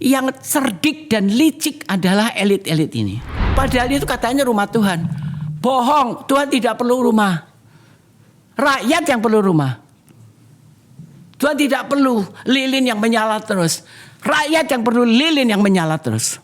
Yang cerdik dan licik adalah elit-elit ini. Padahal itu katanya rumah Tuhan. Bohong, Tuhan tidak perlu rumah. Rakyat yang perlu rumah. Tuhan tidak perlu lilin yang menyala terus. Rakyat yang perlu lilin yang menyala terus.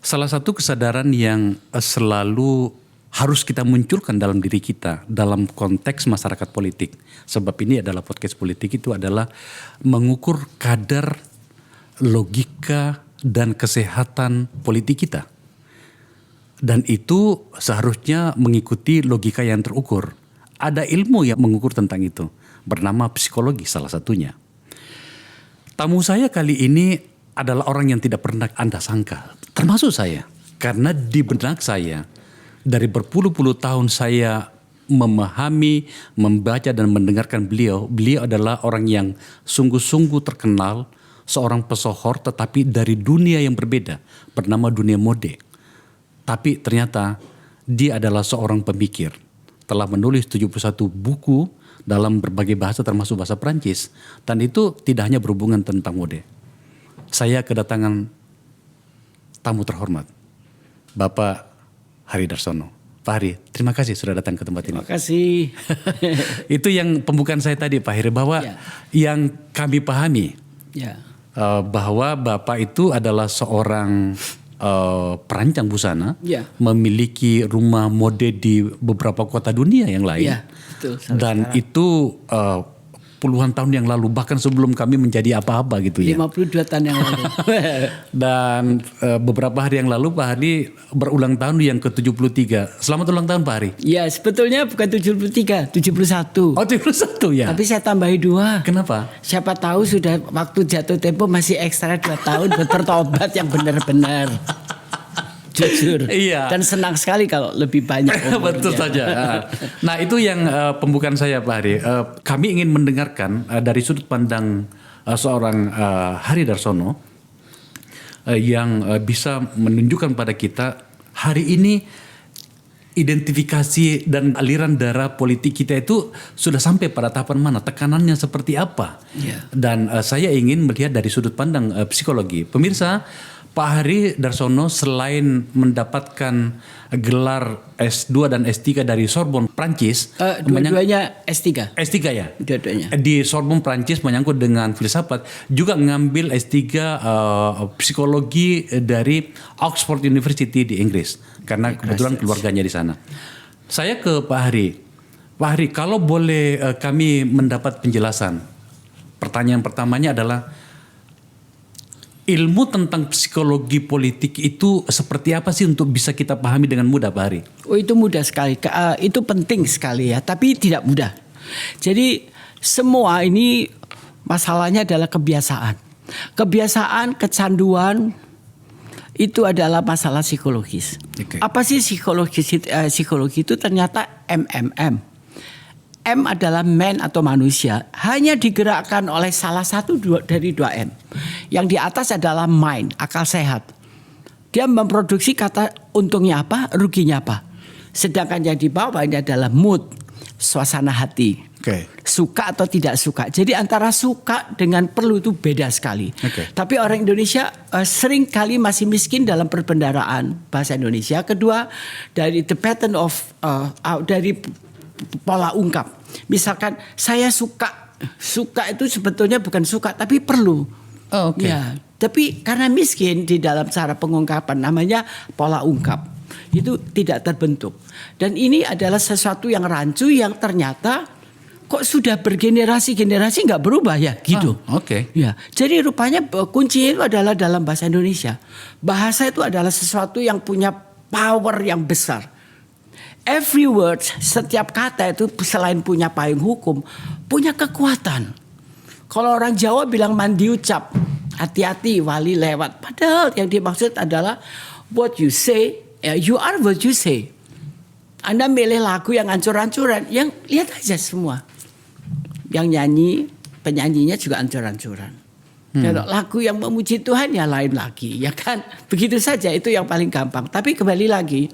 Salah satu kesadaran yang selalu harus kita munculkan dalam diri kita dalam konteks masyarakat politik. Sebab ini adalah podcast politik, itu adalah mengukur kadar logika dan kesehatan politik kita. Dan itu seharusnya mengikuti logika yang terukur. Ada ilmu yang mengukur tentang itu, bernama psikologi salah satunya. Tamu saya kali ini adalah orang yang tidak pernah Anda sangka, termasuk saya. Karena di benak saya, dari berpuluh-puluh tahun saya memahami, membaca dan mendengarkan beliau. Beliau adalah orang yang sungguh-sungguh terkenal, seorang pesohor tetapi dari dunia yang berbeda, bernama dunia mode. Tapi ternyata dia adalah seorang pemikir, telah menulis 71 buku dalam berbagai bahasa termasuk bahasa Perancis. Dan itu tidak hanya berhubungan tentang mode. Saya kedatangan tamu terhormat, Bapak Hari Darsono. Pak Hari, terima kasih sudah datang ke tempat ini. Terima kasih. Itu yang pembukaan saya tadi Pak Hari, bahwa yang kami pahami bahwa Bapak itu adalah seorang perancang busana, memiliki rumah mode di beberapa kota dunia yang lain. Betul, dan sekarang. Itu puluhan tahun yang lalu, bahkan sebelum kami menjadi apa-apa gitu ya. 52 tahun yang lalu. Dan beberapa hari yang lalu Pak Hari berulang tahun yang ke-73. Selamat ulang tahun Pak Hari. Ya, sebetulnya bukan 73, 71. Oh, 71 ya. Tapi saya tambahi 2. Kenapa? Siapa tahu sudah waktu jatuh tempo masih ekstra 2 tahun buat bertobat yang benar-benar. Jujur. Iya. Dan senang sekali kalau lebih banyak. Betul saja. Nah, itu yang pembukaan saya Pak Hari. Kami ingin mendengarkan dari sudut pandang seorang Hari Darsono yang bisa menunjukkan pada kita hari ini identifikasi dan aliran darah politik kita itu sudah sampai pada tahapan mana, tekanannya seperti apa. Dan saya ingin melihat dari sudut pandang psikologi. Pemirsa, Pak Hari Darsono selain mendapatkan gelar S2 dan S3 dari Sorbonne, Prancis. Dua-duanya S3. S3 ya? Dua-duanya. Di Sorbonne, Prancis menyangkut dengan filsafat. Juga ngambil S3 psikologi dari Oxford University di Inggris. Karena kebetulan keluarganya di sana. Saya ke Pak Hari. Pak Hari, kalau boleh kami mendapat penjelasan. Pertanyaan pertamanya adalah, ilmu tentang psikologi politik itu seperti apa sih untuk bisa kita pahami dengan mudah Pak Hari? Oh, itu mudah sekali. Itu penting sekali ya, tapi tidak mudah. Jadi semua ini masalahnya adalah kebiasaan. Kebiasaan, kecanduan itu adalah masalah psikologis. Okay. Apa sih psikologi itu ternyata MMM. M adalah man atau manusia, hanya digerakkan oleh salah satu dari 2 M. Yang di atas adalah mind, akal sehat. Dia memproduksi kata untungnya apa, ruginya apa. Sedangkan yang di bawah ini adalah mood, suasana hati. Okay. Suka atau tidak suka. Jadi antara suka dengan perlu itu beda sekali. Okay. Tapi orang Indonesia sering kali masih miskin dalam perbendaharaan bahasa Indonesia. Kedua, dari the pattern of dari pola ungkap. Misalkan saya suka itu sebetulnya bukan suka tapi perlu. Oh, okay. Ya, tapi karena miskin di dalam cara pengungkapan namanya pola ungkap. Itu tidak terbentuk. Dan ini adalah sesuatu yang rancu yang ternyata kok sudah bergenerasi-generasi nggak berubah ya gitu. Oke. Ya, jadi rupanya kunci itu adalah dalam bahasa Indonesia. Bahasa itu adalah sesuatu yang punya power yang besar. Every word, setiap kata itu selain punya payung hukum, punya kekuatan. Kalau orang Jawa bilang mandi ucap, hati-hati wali lewat. Padahal yang dimaksud adalah what you say, you are what you say. Anda milih lagu yang ancur-ancuran, yang lihat aja semua. Yang nyanyi, penyanyinya juga ancur-ancuran. Kalau lagu yang memuji Tuhan ya lain lagi, ya kan? Begitu saja, itu yang paling gampang. Tapi kembali lagi,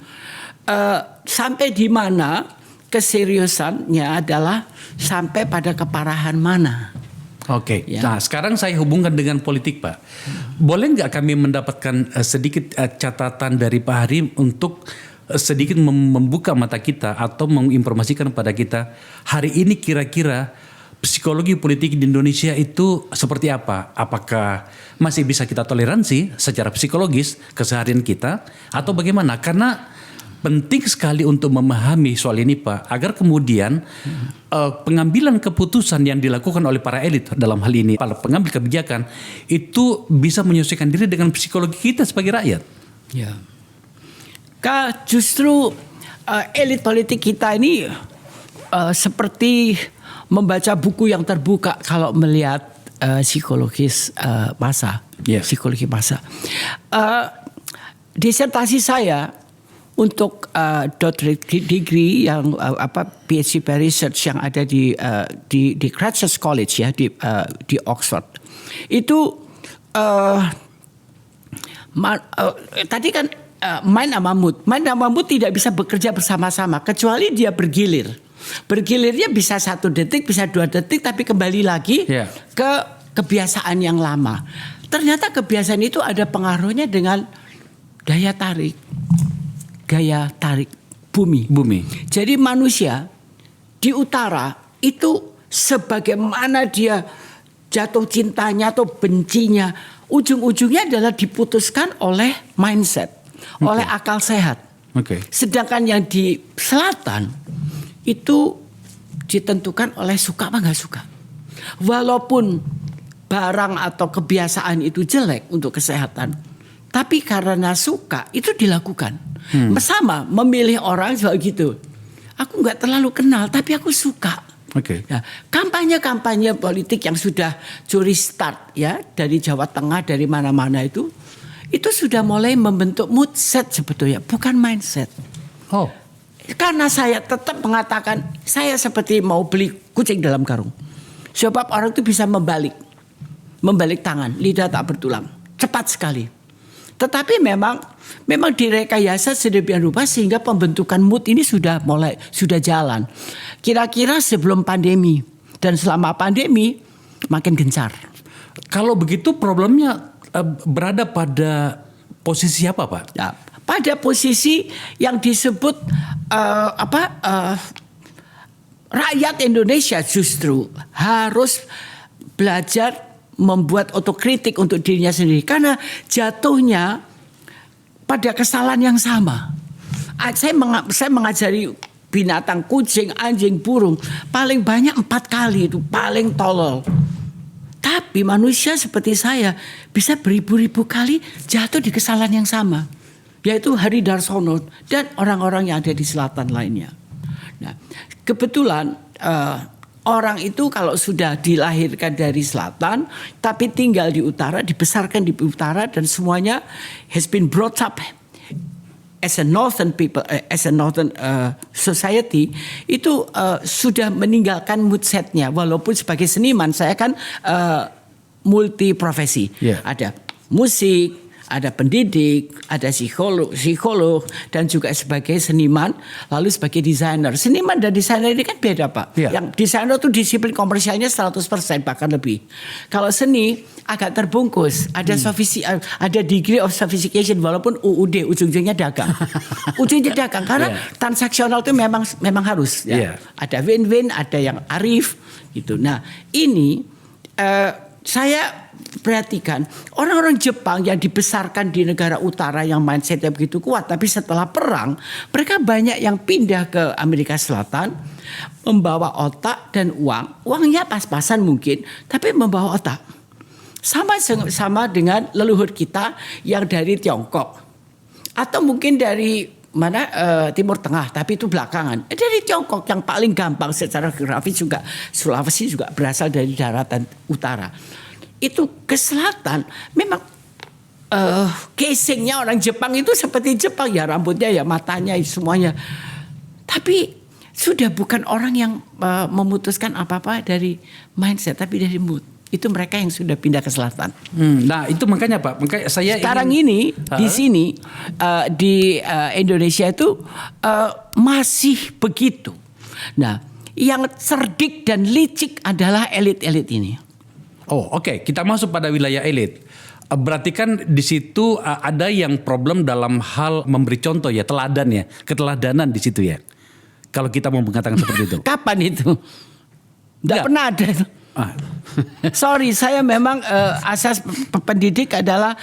sampai di mana keseriusannya adalah sampai pada keparahan mana. Oke. Ya. Nah, sekarang saya hubungkan dengan politik, Pak. Boleh nggak kami mendapatkan sedikit catatan dari Pak Hari untuk sedikit membuka mata kita atau menginformasikan kepada kita hari ini kira-kira psikologi politik di Indonesia itu seperti apa? Apakah masih bisa kita toleransi secara psikologis keseharian kita atau bagaimana? Karena penting sekali untuk memahami soal ini, Pak, agar kemudian pengambilan keputusan yang dilakukan oleh para elit dalam hal ini, para pengambil kebijakan itu bisa menyesuaikan diri dengan psikologi kita sebagai rakyat. Ya. Justru elit politik kita ini seperti membaca buku yang terbuka kalau melihat psikologis massa, psikologi massa. Disertasi saya untuk doctorate degree yang PhD by research yang ada di Christ Church College ya di Oxford. Itu tadi kan mind sama mood tidak bisa bekerja bersama-sama kecuali dia bergilir. Bergilirnya bisa 1 detik, bisa 2 detik, tapi kembali lagi ke kebiasaan yang lama. Ternyata kebiasaan itu ada pengaruhnya dengan gaya tarik bumi. Jadi manusia di utara itu sebagaimana dia jatuh cintanya atau bencinya, ujung-ujungnya adalah diputuskan oleh mindset, oleh akal sehat. Sedangkan yang di selatan itu ditentukan oleh suka apa nggak suka. Walaupun barang atau kebiasaan itu jelek untuk kesehatan, tapi karena suka itu dilakukan. Sama memilih orang juga gitu. Aku nggak terlalu kenal, tapi aku suka. Nah, kampanye politik yang sudah curi start ya dari Jawa Tengah, dari mana-mana itu sudah mulai membentuk mood set sebetulnya, bukan mindset. Karena saya tetap mengatakan saya seperti mau beli kucing dalam karung. Sebab orang itu bisa membalik tangan, lidah tak bertulang, cepat sekali. Tetapi memang direkayasa sedemikian rupa sehingga pembentukan mood ini sudah jalan. Kira-kira sebelum pandemi dan selama pandemi makin gencar. Kalau begitu problemnya berada pada posisi apa, Pak? Ya, pada posisi yang disebut rakyat Indonesia justru harus belajar membuat otokritik untuk dirinya sendiri karena jatuhnya pada kesalahan yang sama. Saya mengajari binatang, kucing, anjing, burung paling banyak 4 kali itu paling tolol. Tapi manusia seperti saya bisa beribu-ribu kali jatuh di kesalahan yang sama. Yaitu Hari Darsono dan orang-orang yang ada di selatan lainnya. Nah, kebetulan orang itu kalau sudah dilahirkan dari selatan tapi tinggal di utara, dibesarkan di utara dan semuanya has been brought up as a northern people, as a northern society, itu sudah meninggalkan mood setnya. Walaupun sebagai seniman saya kan multi profesi. Ada musik, ada pendidik, ada psikolog dan juga sebagai seniman, lalu sebagai desainer. Seniman dan desainer ini kan beda, Pak. Yang desainer itu disiplin komersialnya 100% bahkan lebih. Kalau seni agak terbungkus, ada ada degree of sophistication walaupun UUD ujung-ujungnya dagang. Ujungnya dagang karena transaksional itu memang harus ya. Ada win-win, ada yang arif gitu. Nah, ini saya perhatikan orang-orang Jepang yang dibesarkan di negara utara yang mindsetnya begitu kuat, tapi setelah perang mereka banyak yang pindah ke Amerika Selatan membawa otak dan uangnya pas-pasan mungkin, tapi membawa otak. Sama dengan leluhur kita yang dari Tiongkok atau mungkin dari Timur Tengah, tapi itu belakangan. Dari Tiongkok yang paling gampang secara geografis juga, Sulawesi juga berasal dari daratan utara. Itu ke selatan memang casingnya orang Jepang itu seperti Jepang ya, rambutnya ya, matanya semuanya. Tapi sudah bukan orang yang memutuskan apa-apa dari mindset tapi dari mood. Itu mereka yang sudah pindah ke selatan. Nah itu makanya Pak, makanya saya Sekarang ingin, ini di sini di Indonesia itu masih begitu. Nah, yang cerdik dan licik adalah elit-elit ini. Oh oke, kita masuk pada wilayah elit. Berarti kan di situ ada yang problem dalam hal memberi contoh ya, teladan ya, keteladanan di situ ya. Kalau kita mau mengatakan seperti itu. Kapan itu? Tidak pernah ada. Sorry, saya memang asas pendidik adalah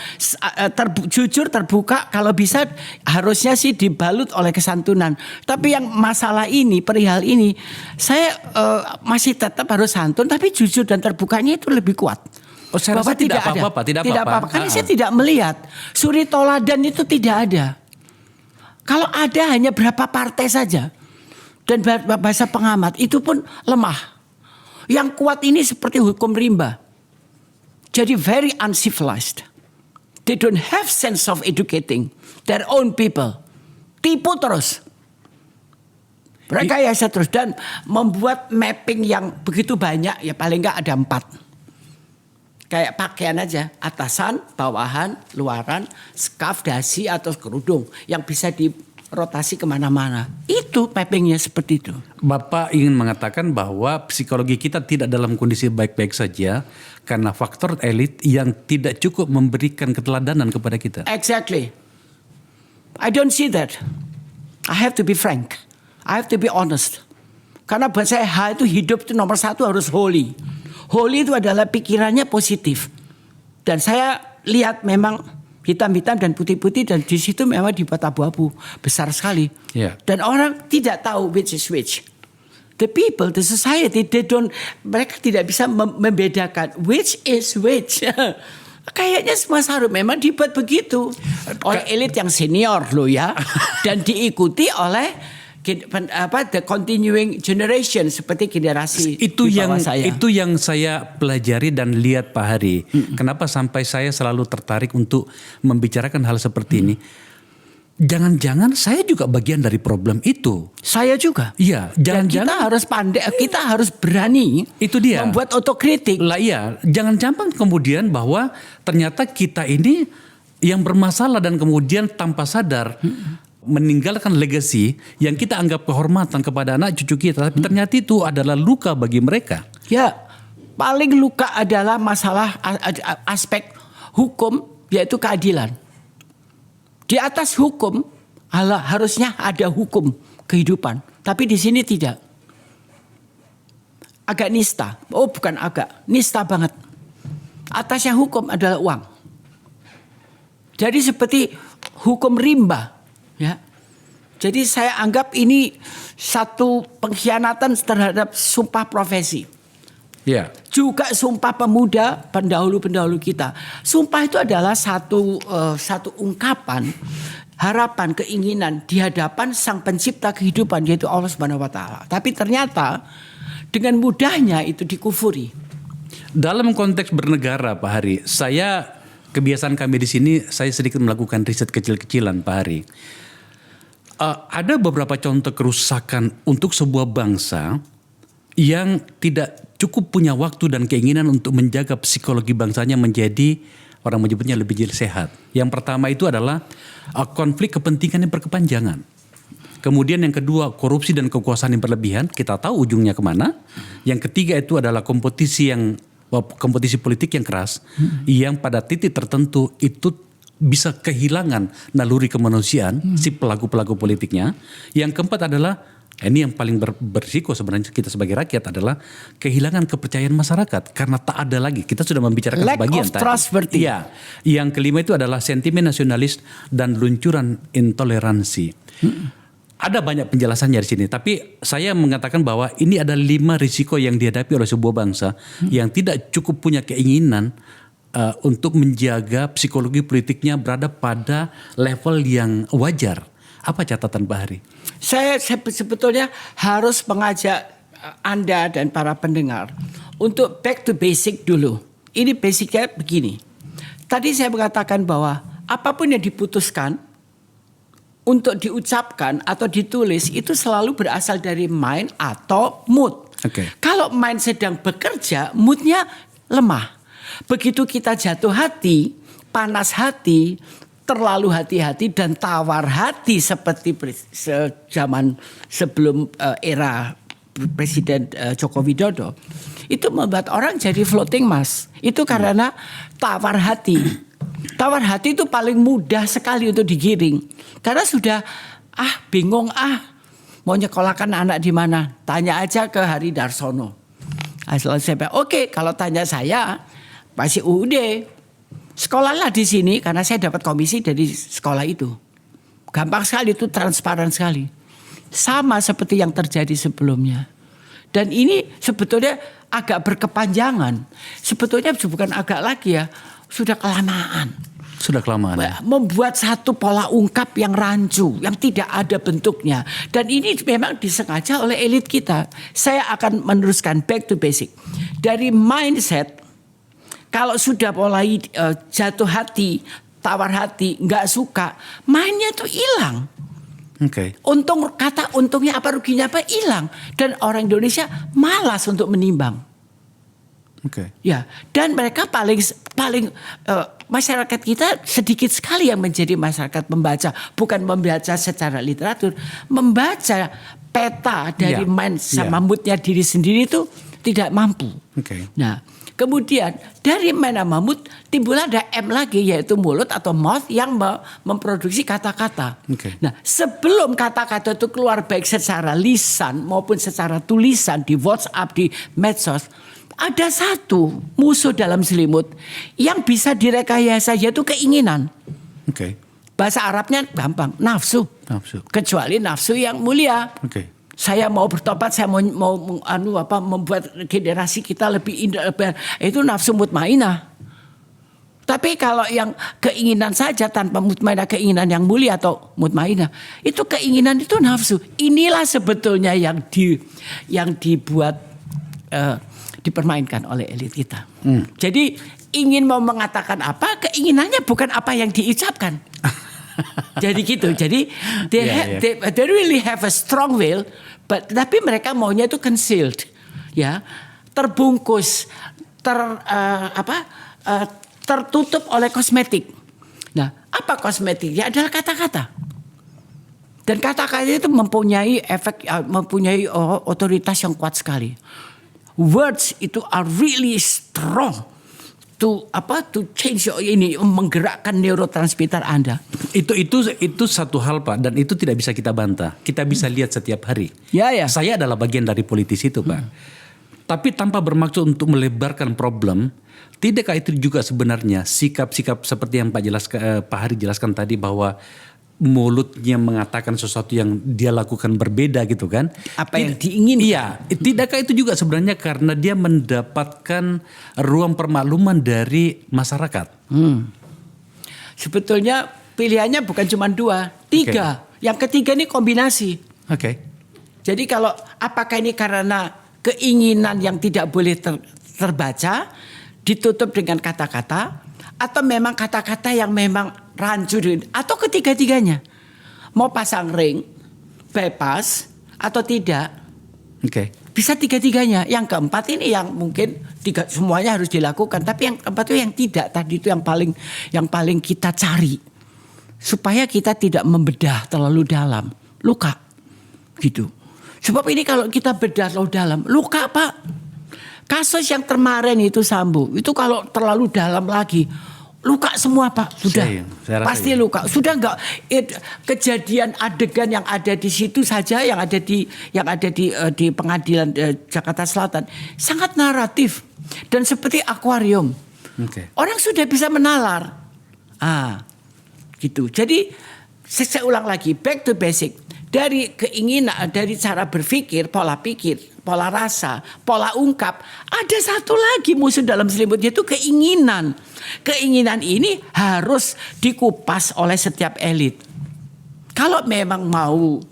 jujur, terbuka, kalau bisa harusnya sih dibalut oleh kesantunan. Tapi yang masalah ini, perihal ini, saya masih tetap harus santun, tapi jujur dan terbukanya itu lebih kuat. Oh, saya rasa tidak apa-apa, tidak apa-apa. Karena saya tidak melihat suri toladan itu tidak ada. Kalau ada hanya berapa partai saja, dan bahasa pengamat itu pun lemah. Yang kuat ini seperti hukum rimba. Jadi very uncivilized. They don't have sense of educating their own people. Tipu terus. Rekayasa terus. Dan membuat mapping yang begitu banyak. Ya paling enggak ada 4. Kayak pakaian aja. Atasan, bawahan, luaran, skaf, dasi atau kerudung. Yang bisa dirotasi kemana-mana. Itu mappingnya seperti itu. Bapak ingin mengatakan bahwa psikologi kita tidak dalam kondisi baik-baik saja karena faktor elit yang tidak cukup memberikan keteladanan kepada kita. Exactly. I don't see that. I have to be frank. I have to be honest. Karena buat saya H itu hidup itu nomor 1 harus holy. Holy itu adalah pikirannya positif. Dan saya lihat memang hitam-hitam dan putih-putih dan di situ memang dibuat abu-abu besar sekali. Yeah. Dan orang tidak tahu which is which. The people, the society, mereka tidak bisa membedakan which is which. Kayaknya semua Sarum memang dibuat begitu oleh elit yang senior loh ya, dan diikuti oleh the continuing generation seperti generasi itu di yang bawah saya. Itu yang saya pelajari dan lihat Pak Hari. Kenapa sampai saya selalu tertarik untuk membicarakan hal seperti ini? Jangan-jangan saya juga bagian dari problem itu. Saya juga. Iya, Dan kita jangan-jangan harus pandai, kita harus berani itu dia membuat otokritik. Lah iya, jangan-jangan kemudian bahwa ternyata kita ini yang bermasalah dan kemudian tanpa sadar meninggalkan legacy yang kita anggap kehormatan kepada anak cucu kita, tapi ternyata itu adalah luka bagi mereka. Ya, paling luka adalah masalah aspek hukum, yaitu keadilan. Di atas hukum harusnya ada hukum kehidupan, tapi di sini tidak. Agak nista, bukan agak, nista banget. Atasnya hukum adalah uang. Jadi seperti hukum rimba, ya. Jadi saya anggap ini satu pengkhianatan terhadap sumpah profesi. Ya. Juga sumpah pemuda pendahulu-pendahulu kita. Sumpah itu adalah satu ungkapan harapan, keinginan di hadapan Sang Pencipta kehidupan, yaitu Allah Subhanahu wa taala. Tapi ternyata dengan mudahnya itu dikufuri. Dalam konteks bernegara Pak Hari, kebiasaan kami di sini, saya sedikit melakukan riset kecil-kecilan Pak Hari. Ada beberapa contoh kerusakan untuk sebuah bangsa yang tidak cukup punya waktu dan keinginan untuk menjaga psikologi bangsanya menjadi, orang menyebutnya lebih sehat. Yang pertama itu adalah konflik kepentingan yang berkepanjangan. Kemudian yang kedua, korupsi dan kekuasaan yang berlebihan, kita tahu ujungnya kemana. Yang ketiga itu adalah kompetisi politik yang keras, yang pada titik tertentu itu bisa kehilangan naluri kemanusiaan si pelaku-pelaku politiknya. Yang keempat adalah, ini yang paling berisiko sebenarnya kita sebagai rakyat, adalah kehilangan kepercayaan masyarakat karena tak ada lagi. Kita sudah membicarakan sebagian tadi. Lack of trust berarti. Ya. Yang kelima itu adalah sentimen nasionalis dan luncuran intoleransi. Ada banyak penjelasannya di sini, tapi saya mengatakan bahwa ini ada 5 risiko yang dihadapi oleh sebuah bangsa yang tidak cukup punya keinginan untuk menjaga psikologi politiknya berada pada level yang wajar. Apa catatan Pak Hari? Saya sebetulnya harus mengajak Anda dan para pendengar untuk back to basic dulu. Ini basicnya begini. Tadi saya mengatakan bahwa apapun yang diputuskan untuk diucapkan atau ditulis itu selalu berasal dari mind atau mood. Okay. Kalau mind sedang bekerja, moodnya lemah. Begitu kita jatuh hati, panas hati, terlalu hati-hati dan tawar hati seperti zaman sebelum era Presiden Joko Widodo, itu membuat orang jadi floating mass. Itu karena tawar hati. Tawar hati itu paling mudah sekali untuk digiring. Karena sudah bingung mau nyekolahkan anak di mana? Tanya aja ke Hari Darsono. Saya bilang, oke, kalau tanya saya masih UUD. Sekolahlah di sini karena saya dapat komisi dari sekolah itu. Gampang sekali, itu transparan sekali. Sama seperti yang terjadi sebelumnya. Dan ini sebetulnya agak berkepanjangan. Sebetulnya bukan agak lagi ya, sudah kelamaan. Sudah kelamaan ya? Membuat satu pola ungkap yang rancu, yang tidak ada bentuknya. Dan ini memang disengaja oleh elit kita. Saya akan meneruskan back to basic. Dari mindset, kalau sudah mulai jatuh hati, tawar hati, nggak suka, mainnya tuh hilang. Oke. Untungnya apa, ruginya apa, hilang. Dan orang Indonesia malas untuk menimbang. Oke. Ya, dan mereka paling masyarakat kita sedikit sekali yang menjadi masyarakat membaca, bukan membaca secara literatur, membaca peta dari mind sama moodnya diri sendiri itu tidak mampu. Oke. Nah, kemudian dari mind sama mood timbul ada M lagi, yaitu mulut atau mouth yang memproduksi kata-kata. Oke. Nah, sebelum kata-kata itu keluar baik secara lisan maupun secara tulisan di WhatsApp, di medsos, ada satu musuh dalam selimut yang bisa direkayasa, yaitu keinginan. Oke. Bahasa Arabnya gampang, nafsu. Nafsu. Kecuali nafsu yang mulia. Oke. Saya mau bertobat, saya mau membuat generasi kita lebih indah, itu nafsu mutmainah. Tapi kalau yang keinginan saja tanpa mutmainah, keinginan yang mulia atau mutmainah, itu keinginan itu nafsu. Inilah sebetulnya yang dibuat dipermainkan oleh elit kita. Jadi ingin mau mengatakan apa, keinginannya bukan apa yang diucapkan. Jadi gitu. Jadi they really have a strong will, tapi mereka maunya itu concealed, ya, terbungkus, tertutup oleh kosmetik. Nah, apa kosmetiknya? Adalah kata-kata. Dan kata-kata itu mempunyai efek, mempunyai otoritas yang kuat sekali. Words itu are really strong to change ini, menggerakkan neurotransmitter Anda. Itu satu hal, Pak, dan itu tidak bisa kita bantah. Kita bisa lihat setiap hari. Ya. Saya adalah bagian dari politisi itu, Pak. Tapi tanpa bermaksud untuk melebarkan problem, tidakkah itu juga sebenarnya sikap-sikap seperti yang Pak Hari jelaskan tadi, bahwa mulutnya mengatakan sesuatu yang dia lakukan berbeda gitu kan? Apa yang diinginkan? Iya, tidakkah itu juga sebenarnya karena dia mendapatkan ruang permakluman dari masyarakat? Sebetulnya pilihannya bukan cuma 2, 3. Yang ketiga ini kombinasi. Oke. Jadi kalau apakah ini karena keinginan yang tidak boleh terbaca, ditutup dengan kata-kata, atau memang kata-kata yang memang rancu, atau ketiga-tiganya. Mau pasang ring, bebas atau tidak. Oke. Bisa tiga-tiganya. Yang keempat ini yang mungkin semuanya harus dilakukan, tapi yang keempat itu yang tidak. Tadi itu yang paling kita cari. Supaya kita tidak membedah terlalu dalam. Luka. Gitu. Sebab ini kalau kita bedah terlalu dalam, luka, Pak. Kasus yang kemarin itu Sambo, itu kalau terlalu dalam lagi, luka semua, Pak. Sudah, saya pasti luka. Sudah enggak kejadian adegan yang ada di situ saja, yang ada di pengadilan Jakarta Selatan, sangat naratif dan seperti akuarium. Okay. Orang sudah bisa menalar. Gitu. Jadi saya ulang lagi, back to basic. Dari keinginan, dari cara berpikir, pola pikir, pola rasa, pola ungkap. Ada satu lagi musuh dalam selimut, yaitu keinginan. Keinginan ini harus dikupas oleh setiap elit. Kalau memang mau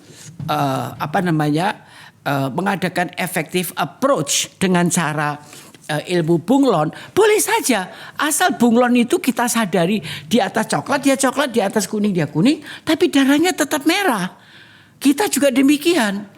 mengadakan effective approach dengan cara ilmu bunglon, boleh saja. Asal bunglon itu kita sadari, di atas coklat dia coklat, di atas kuning dia kuning, tapi darahnya tetap merah. Kita juga demikian.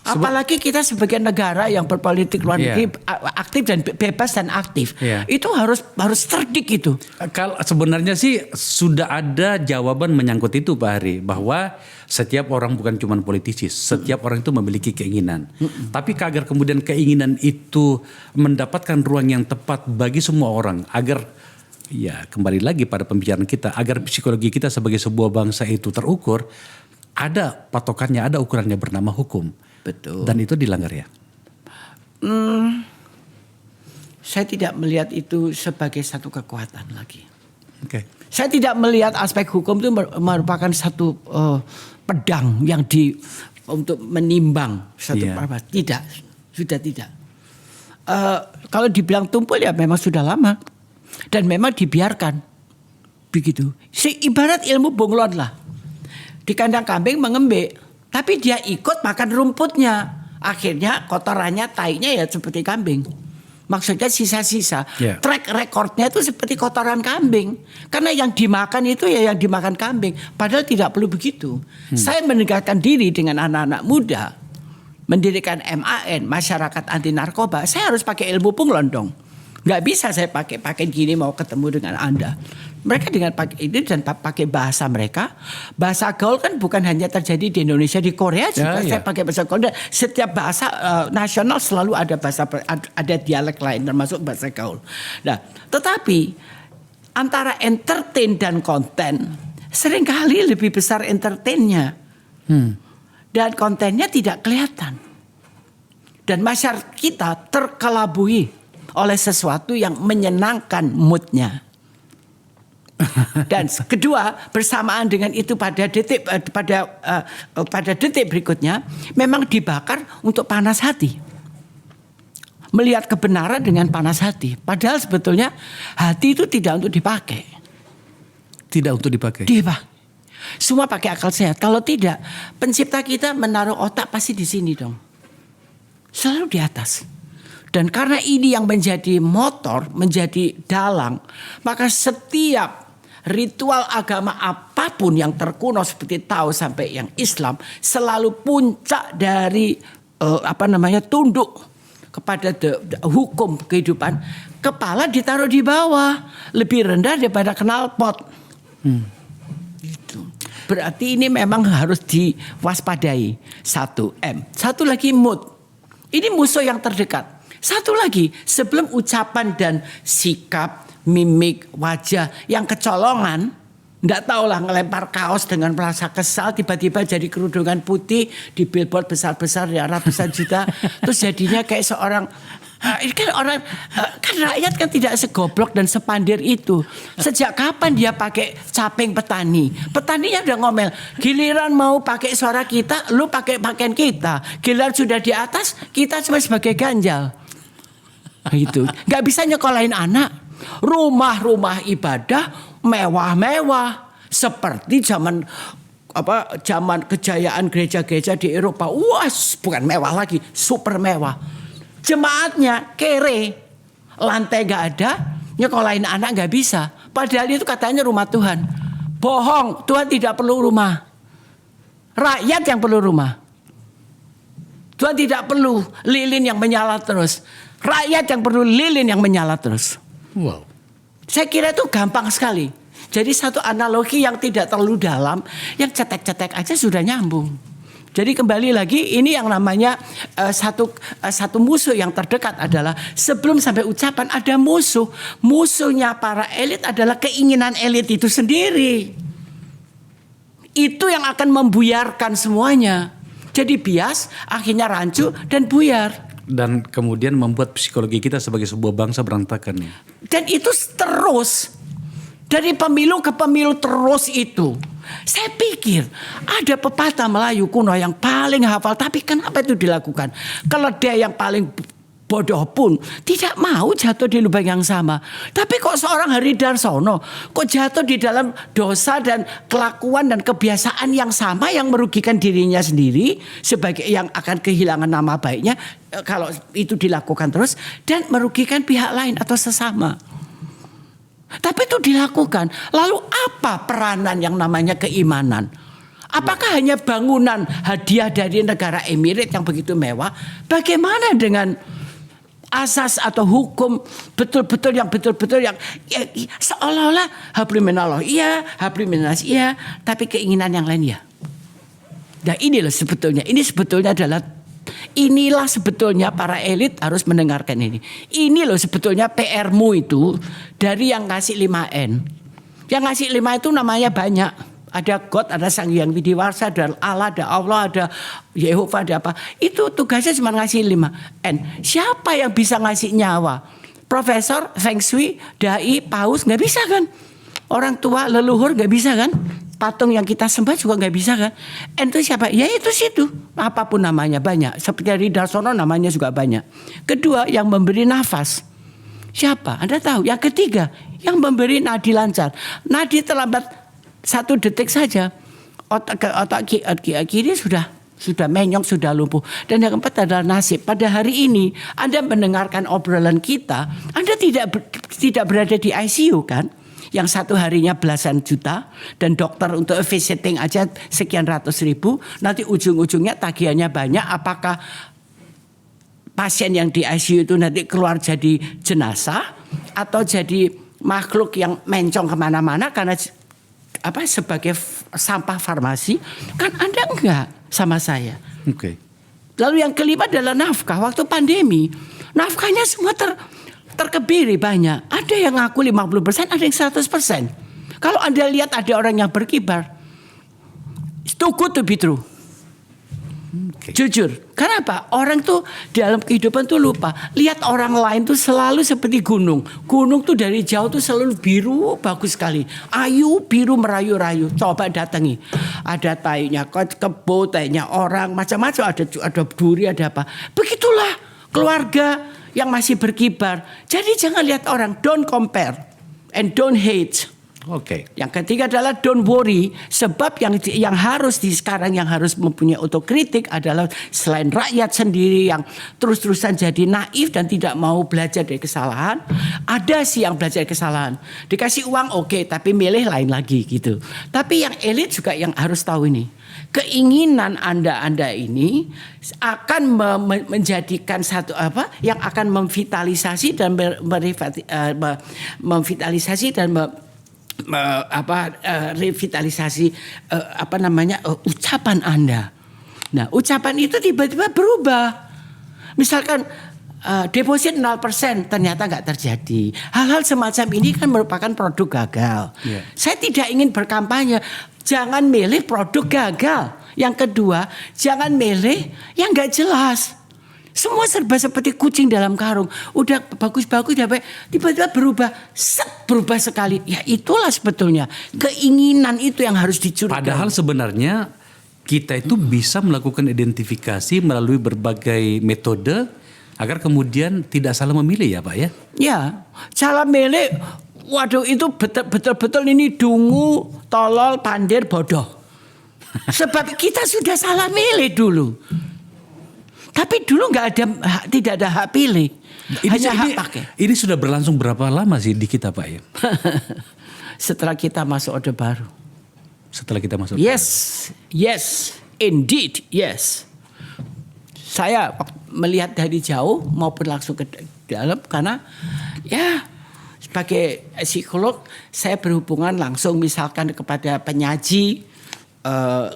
Apalagi kita sebagai negara yang berpolitik luar negeri aktif dan bebas dan aktif. Itu harus cerdik itu. Kalau sebenarnya sih sudah ada jawaban menyangkut itu Pak Hari, bahwa setiap orang bukan cuma politisi, setiap orang itu memiliki keinginan. Tapi agar kemudian keinginan itu mendapatkan ruang yang tepat bagi semua orang, agar ya kembali lagi pada pembicaraan kita, agar psikologi kita sebagai sebuah bangsa itu terukur, ada patokannya, ada ukurannya bernama hukum. Betul. Dan itu dilanggar ya? Saya tidak melihat itu sebagai satu kekuatan lagi. Oke. Saya tidak melihat aspek hukum itu merupakan satu pedang yang untuk menimbang satu perbuatan. Tidak, sudah tidak. Kalau dibilang tumpul ya memang sudah lama dan memang dibiarkan begitu. Ibarat ilmu bunglon lah. Di kandang kambing mengembik. Tapi dia ikut makan rumputnya. Akhirnya kotorannya, tainya ya seperti kambing. Maksudnya sisa-sisa. Track recordnya itu seperti kotoran kambing. Karena yang dimakan itu ya yang dimakan kambing. Padahal tidak perlu begitu. Saya menegakkan diri dengan anak-anak muda. Mendirikan MAN, Masyarakat Anti Narkoba. Saya harus pakai ilmu bunglon dong. Gak bisa saya pakai gini mau ketemu dengan Anda. Mereka dengan pakai ini dan pakai bahasa mereka. Bahasa gaul kan bukan hanya terjadi di Indonesia, di Korea juga saya pakai bahasa gaul. Dan setiap bahasa nasional selalu ada ada dialek lain termasuk bahasa gaul. Nah, tetapi antara entertain dan konten seringkali lebih besar entertainnya. Dan kontennya tidak kelihatan. Dan masyarakat kita terkelabui oleh sesuatu yang menyenangkan moodnya. Dan kedua, bersamaan dengan itu pada detik berikutnya memang dibakar untuk panas hati. Melihat kebenaran dengan panas hati. Padahal sebetulnya hati itu tidak untuk dipakai. Tidak untuk dipakai. Semua pakai akal sehat. Kalau tidak, pencipta kita menaruh otak pasti di sini dong. Selalu di atas. Dan karena ini yang menjadi motor, menjadi dalang, maka setiap ritual agama apapun yang terkuno seperti Tao sampai yang Islam selalu puncak dari tunduk kepada hukum kehidupan. Kepala ditaruh di bawah, lebih rendah daripada knalpot. Gitu. Berarti ini memang harus diwaspadai. 1M. Satu lagi mood. Ini musuh yang terdekat. Satu lagi, sebelum ucapan dan sikap, mimik, wajah yang kecolongan, enggak tahulah ngelempar kaos dengan merasa kesal, tiba-tiba jadi kerudungan putih di billboard besar-besar ya ratusan juta, terus jadinya kayak seorang ini kan orang kan rakyat kan tidak segoblok dan sepandir itu. Sejak kapan dia pakai caping petani? Petaninya udah ngomel, giliran mau pakai suara kita, lu pakai pakaian kita. Giliran sudah di atas, kita cuma sebagai ganjal. Gitu. Gak bisa nyekolahin anak. Rumah-rumah ibadah mewah-mewah seperti zaman kejayaan gereja-gereja di Eropa. Wah, bukan mewah lagi, super mewah. Jemaatnya kere, lantai gak ada, nyekolahin anak gak bisa. Padahal itu katanya rumah Tuhan. Bohong, Tuhan tidak perlu rumah. Rakyat yang perlu rumah. Tuhan tidak perlu lilin yang menyala terus. Rakyat yang perlu lilin yang menyala terus. Wow. Saya kira itu gampang sekali. Jadi satu analogi yang tidak terlalu dalam, yang cetek-cetek aja sudah nyambung. Jadi kembali lagi ini yang namanya satu musuh yang terdekat adalah sebelum sampai ucapan ada musuh. Musuhnya para elit adalah keinginan elit itu sendiri. Itu yang akan membuyarkan semuanya. Jadi bias akhirnya rancu dan buyar. Dan kemudian membuat psikologi kita sebagai sebuah bangsa berantakan ya. Dan itu terus. Dari pemilu ke pemilu terus itu. Saya pikir ada pepatah Melayu kuno yang paling hafal. Tapi kenapa itu dilakukan? Keledai yang paling bodoh pun tidak mau jatuh di lubang yang sama. Tapi kok seorang Hari Darsono kok jatuh di dalam dosa dan kelakuan dan kebiasaan yang sama yang merugikan dirinya sendiri sebagai yang akan kehilangan nama baiknya kalau itu dilakukan terus dan merugikan pihak lain atau sesama. Tapi itu dilakukan. Lalu apa peranan yang namanya keimanan? Apakah hanya bangunan hadiah dari negara Emirat yang begitu mewah? Bagaimana dengan asas atau hukum betul-betul yang ya, seolah-olah hablum minallah iya, hablum minas iya, tapi keinginan yang lain ya. Nah inilah sebetulnya para elit harus mendengarkan ini. Ini loh sebetulnya PR-mu itu dari yang ngasih 5N. Yang ngasih 5 itu namanya banyak. Ada God, ada Sang Hyang Widiwarsa, ada Allah, ada Yehova, ada apa. Itu tugasnya cuma ngasih 5N. Siapa yang bisa ngasih nyawa? Profesor, Feng Shui, Dai, Paus, gak bisa kan? Orang tua, leluhur gak bisa kan? Patung yang kita sembah juga gak bisa kan? N itu siapa? Ya itu situ. Apapun namanya banyak. Seperti dari Darsono namanya juga banyak. Kedua, yang memberi nafas. Siapa? Anda tahu? Yang ketiga, yang memberi nadi lancar. Nadi terlambat 1 detik saja otak kiri sudah menyong, sudah lumpuh. Dan yang keempat adalah nasib. Pada hari ini Anda mendengarkan obrolan kita, Anda tidak berada di ICU kan? Yang 1 harinya belasan juta dan dokter untuk visiting aja sekian ratus ribu. Nanti ujung-ujungnya tagihannya banyak. Apakah pasien yang di ICU itu nanti keluar jadi jenazah atau jadi makhluk yang mencong kemana-mana karena sebagai sampah farmasi? Kan Anda enggak sama saya. Oke. Lalu yang kelima adalah nafkah. Waktu pandemi nafkahnya semua terkebiri banyak. Ada yang ngaku 50%, ada yang 100%. Kalau Anda lihat ada orang yang berkibar, it's too good to be true. Okay. Jujur, kenapa? Orang tuh dalam kehidupan tuh lupa. Lihat orang lain tuh selalu seperti gunung. Gunung tuh dari jauh tuh selalu biru, bagus sekali. Ayu, biru, merayu-rayu. Coba datangi. Ada tainya kebo, tainya orang, macam-macam. Ada duri, ada apa. Begitulah keluarga yang masih berkibar. Jadi jangan lihat orang. Don't compare and don't hate. Oke. Yang ketiga adalah don't worry, sebab yang harus sekarang yang harus mempunyai otokritik adalah selain rakyat sendiri yang terus-terusan jadi naif dan tidak mau belajar dari kesalahan, ada sih yang belajar dari kesalahan. Dikasih uang oke, tapi milih lain lagi gitu. Tapi yang elit juga yang harus tahu ini. Keinginan Anda ini akan menjadikan satu yang akan memvitalisasi dan revitalisasi ucapan Anda. Nah, ucapan itu tiba-tiba berubah. Misalkan deposit 0% ternyata nggak terjadi. Hal-hal semacam ini kan merupakan produk gagal. Yeah. Saya tidak ingin berkampanye. Jangan milih produk gagal. Yang kedua, jangan milih yang nggak jelas. Semua serba seperti kucing dalam karung. Udah bagus-bagus tiba-tiba berubah sekali. Ya itulah sebetulnya keinginan itu yang harus dicurigai. Padahal sebenarnya kita itu bisa melakukan identifikasi melalui berbagai metode agar kemudian tidak salah memilih ya Pak ya. Ya, salah milih. Waduh itu betul-betul ini dungu, tolol, pandir, bodoh. Sebab kita sudah salah milih dulu. Tapi dulu tidak ada hak pilih, hanya hak pakai. Ini sudah berlangsung berapa lama sih di kita Pak ya? Setelah kita masuk Orde Baru. Setelah kita masuk. Yes, indeed, yes. Saya melihat dari jauh maupun langsung ke dalam karena ya sebagai psikolog saya berhubungan langsung misalkan kepada penyaji.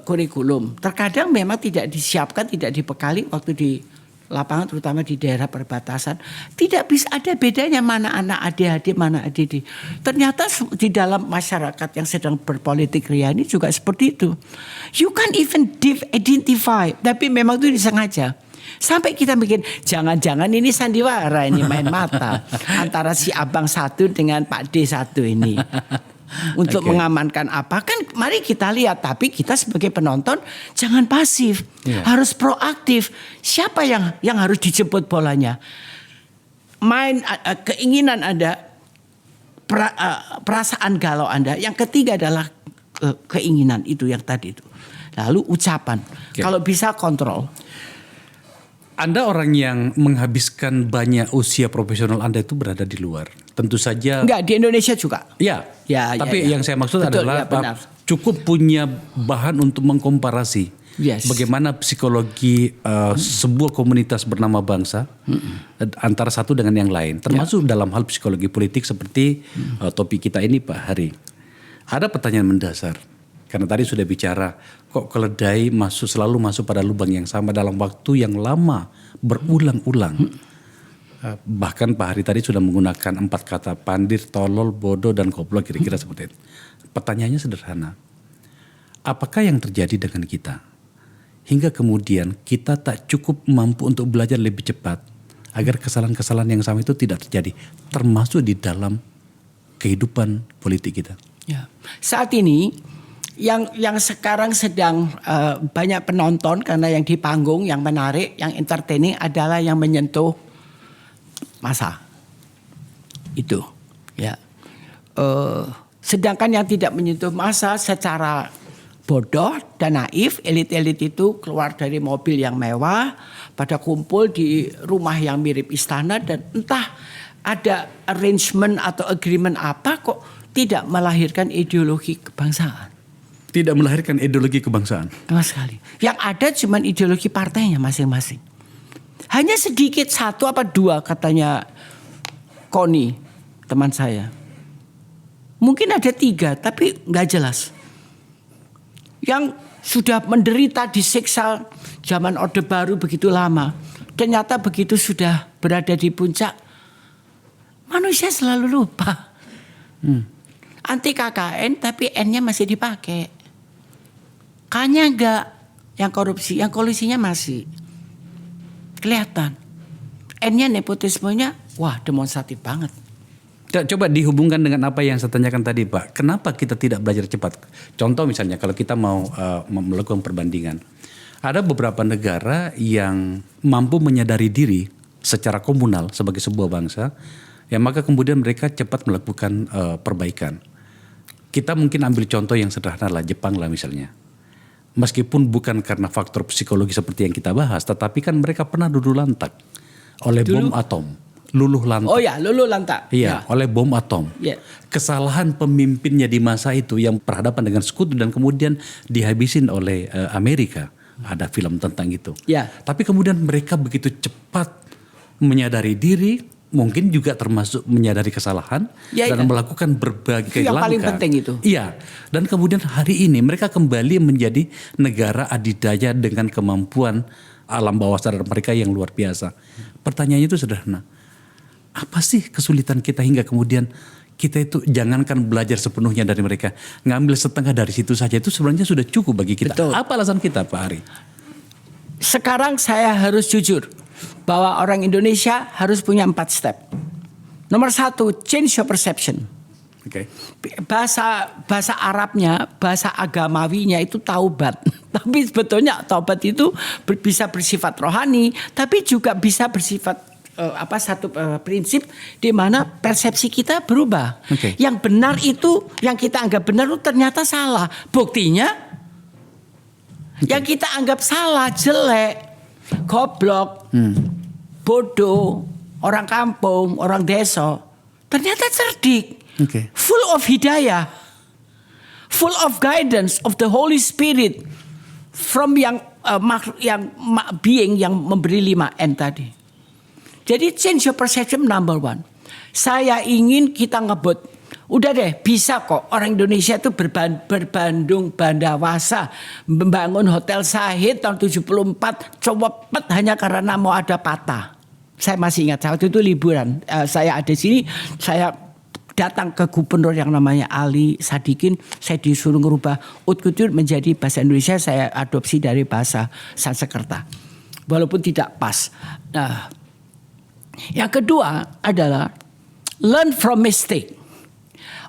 Kurikulum terkadang memang tidak disiapkan, tidak dibekali waktu di lapangan terutama di daerah perbatasan tidak bisa ada bedanya mana anak ADHD mana ADD. Ternyata di dalam masyarakat yang sedang berpolitik ria ini juga seperti itu. You can't even identify, tapi memang itu disengaja. Sampai kita bikin jangan-jangan ini sandiwara ini main mata antara si abang satu dengan Pak D satu ini. Untuk mengamankan apa kan mari kita lihat, tapi kita sebagai penonton jangan pasif, harus proaktif. Siapa yang harus dijemput bolanya? Keinginan Anda, perasaan galau Anda. Yang ketiga adalah keinginan itu yang tadi itu. Lalu ucapan. Kalau bisa kontrol. Anda orang yang menghabiskan banyak usia profesional Anda itu berada di luar. Tentu saja. Enggak, di Indonesia juga. Ya. Tapi yang saya maksud betul, adalah cukup punya bahan untuk mengkomparasi Yes. bagaimana psikologi sebuah komunitas bernama bangsa antara satu dengan yang lain, termasuk dalam hal psikologi politik seperti topik kita ini Pak Hari. Ada pertanyaan mendasar. Karena tadi sudah bicara, kok keledai selalu masuk pada lubang yang sama dalam waktu yang lama, berulang-ulang. Bahkan Pak Hari tadi sudah menggunakan 4 kata, pandir, tolol, bodoh, dan goblok, kira-kira seperti itu. Pertanyaannya sederhana, apakah yang terjadi dengan kita? Hingga kemudian kita tak cukup mampu untuk belajar lebih cepat, agar kesalahan-kesalahan yang sama itu tidak terjadi, termasuk di dalam kehidupan politik kita. Ya. Saat ini yang sekarang sedang banyak penonton karena yang di panggung yang menarik, yang entertaining adalah yang menyentuh massa. Itu, ya. Sedangkan yang tidak menyentuh massa secara bodoh dan naif, elit-elit itu keluar dari mobil yang mewah, pada kumpul di rumah yang mirip istana dan entah ada arrangement atau agreement apa kok tidak melahirkan ideologi kebangsaan. Tidak melahirkan ideologi kebangsaan. Sama sekali. Yang ada cuma ideologi partainya masing-masing. Hanya sedikit 1 apa 2 katanya Koni, teman saya. Mungkin ada 3 tapi nggak jelas. Yang sudah menderita disiksa zaman Orde Baru begitu lama. Ternyata begitu sudah berada di puncak, manusia selalu lupa. Anti KKN tapi N-nya masih dipakai. K-nya enggak. Yang korupsi, yang kolusinya masih kelihatan. N-nya nepotismenya, wah demonstratif banget. Coba dihubungkan dengan apa yang saya tanyakan tadi Pak. Kenapa kita tidak belajar cepat? Contoh misalnya kalau kita mau melakukan perbandingan. Ada beberapa negara yang mampu menyadari diri secara komunal sebagai sebuah bangsa. Ya maka kemudian mereka cepat melakukan perbaikan. Kita mungkin ambil contoh yang sederhana lah, Jepang lah misalnya. Meskipun bukan karena faktor psikologi seperti yang kita bahas, tetapi kan mereka pernah luluh lantak oleh bom atom. Luluh lantak. Oh ya, luluh lantak. Iya, oleh bom atom. Ya. Kesalahan pemimpinnya di masa itu yang berhadapan dengan sekutu dan kemudian dihabisin oleh Amerika. Ada film tentang itu. Ya. Tapi kemudian mereka begitu cepat menyadari diri, mungkin juga termasuk menyadari kesalahan Ya, dan itu. melakukan berbagai Itu yang langkah. paling penting itu. Iya. Dan kemudian hari ini mereka kembali menjadi negara adidaya dengan kemampuan alam bawah sadar mereka yang luar biasa. Pertanyaannya itu sederhana. Apa sih kesulitan kita hingga kemudian kita itu jangankan belajar sepenuhnya dari mereka, ngambil setengah dari situ saja itu sebenarnya sudah cukup bagi kita. Betul. Apa alasan kita Pak Ari? Sekarang saya harus jujur bahwa orang Indonesia harus punya 4 step. Nomor 1, change your perception. Oke. Bahasa Arabnya, bahasa agamawinya itu taubat. Tapi sebetulnya taubat itu bisa bersifat rohani, tapi juga bisa bersifat satu prinsip di mana persepsi kita berubah. Oke. Yang benar itu, yang kita anggap benar itu ternyata salah. Buktinya yang kita anggap salah, jelek, goblok, bodoh, orang kampung, orang desa, ternyata cerdik. Oke. Full of hidayah, full of guidance of the Holy Spirit from yang being yang memberi 5N tadi. Jadi change your perception number 1. Saya ingin kita ngebut. Udah deh, bisa kok orang Indonesia itu berbandung bandawasa, membangun Hotel Sahid tahun 74 copet hanya karena mau ada patah. Saya masih ingat waktu itu liburan. Saya ada sini, saya datang ke gubernur yang namanya Ali Sadikin, saya disuruh merubah haute couture menjadi bahasa Indonesia, saya adopsi dari bahasa Sanskerta. Walaupun tidak pas. Nah, yang kedua adalah learn from mistake.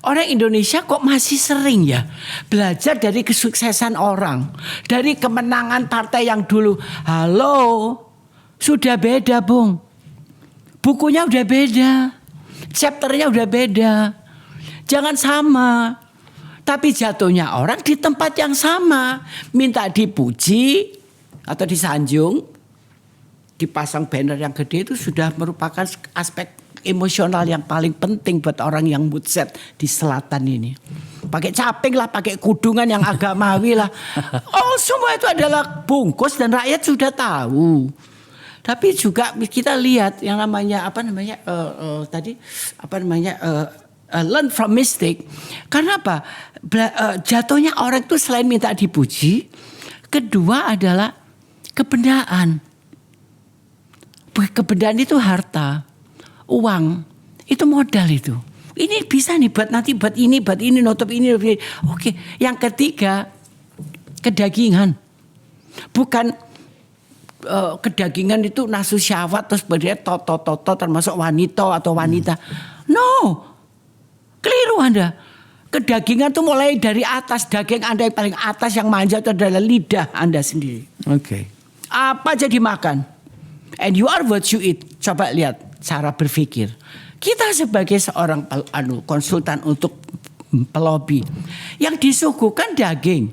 Orang Indonesia kok masih sering ya belajar dari kesuksesan orang, dari kemenangan partai yang dulu. Halo, sudah beda Bung. Bukunya udah beda. Chapternya udah beda. Jangan sama. Tapi jatuhnya orang di tempat yang sama. Minta dipuji atau disanjung, dipasang banner yang gede itu sudah merupakan aspek emosional yang paling penting buat orang yang mood set di selatan ini. pakai caping lah, pakai kudungan yang agamawi lah. Oh, semua itu adalah bungkus dan rakyat sudah tahu. Tapi juga kita lihat yang namanya learn from mistake. Karena apa? Jatuhnya orang itu selain minta dipuji, kedua adalah kebendaan. Kebendaan itu harta, uang, itu modal itu. Ini bisa nih buat nanti, buat ini, nutup ini. Oke, yang ketiga kedagingan. Bukan kedagingan itu nafsu syahwat terus berdiri toto termasuk wanita atau wanita. No, keliru Anda. Kedagingan itu mulai dari atas. Daging Anda yang paling atas yang manja itu adalah lidah Anda sendiri. Oke. Apa aja dimakan. And you are what you eat. Coba lihat cara berpikir. Kita sebagai seorang konsultan untuk pelobi yang disuguhkan daging,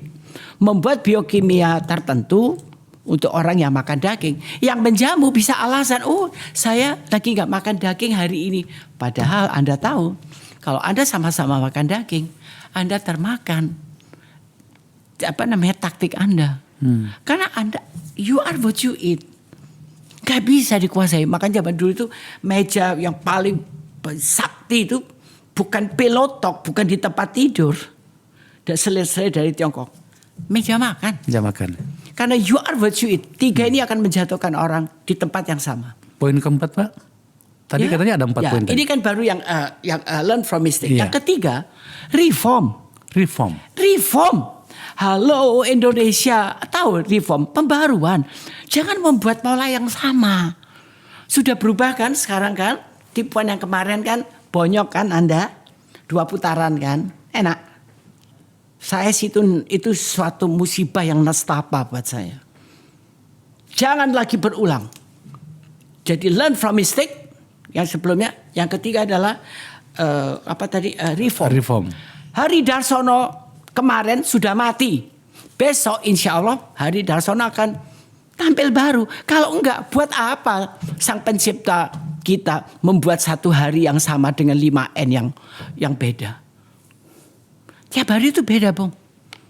membuat biokimia tertentu untuk orang yang makan daging. Yang menjamu bisa alasan, oh saya lagi nggak makan daging hari ini. Padahal Anda tahu kalau Anda sama-sama makan daging, Anda termakan taktik Anda. Karena Anda, you are what you eat. Gak bisa dikuasai. Makanya zaman dulu itu meja yang paling sakti itu bukan pilotok, bukan di tempat tidur. Dan selesai dari Tiongkok. Meja makan. Meja makan. Karena you are what you eat. 3 ini akan menjatuhkan orang di tempat yang sama. Poin keempat Pak. Tadi katanya ada 4 poin. Ini kan baru yang learn from mistake. Yang ketiga, reform. Halo Indonesia, tahu reform, pembaruan. Jangan membuat pola yang sama. Sudah berubah kan sekarang kan? Tipuan yang kemarin kan bonyok kan Anda? 2 putaran kan? Enak. Saya itu suatu musibah yang nestapa buat saya. Jangan lagi berulang. Jadi learn from mistake yang sebelumnya. Yang ketiga adalah reform. Hari Darsono kemarin sudah mati. Besok insya Allah Hari Darsono akan tampil baru. Kalau enggak, buat apa Sang Pencipta kita membuat satu hari yang sama dengan 5N yang beda. Tiap hari itu beda, Bung.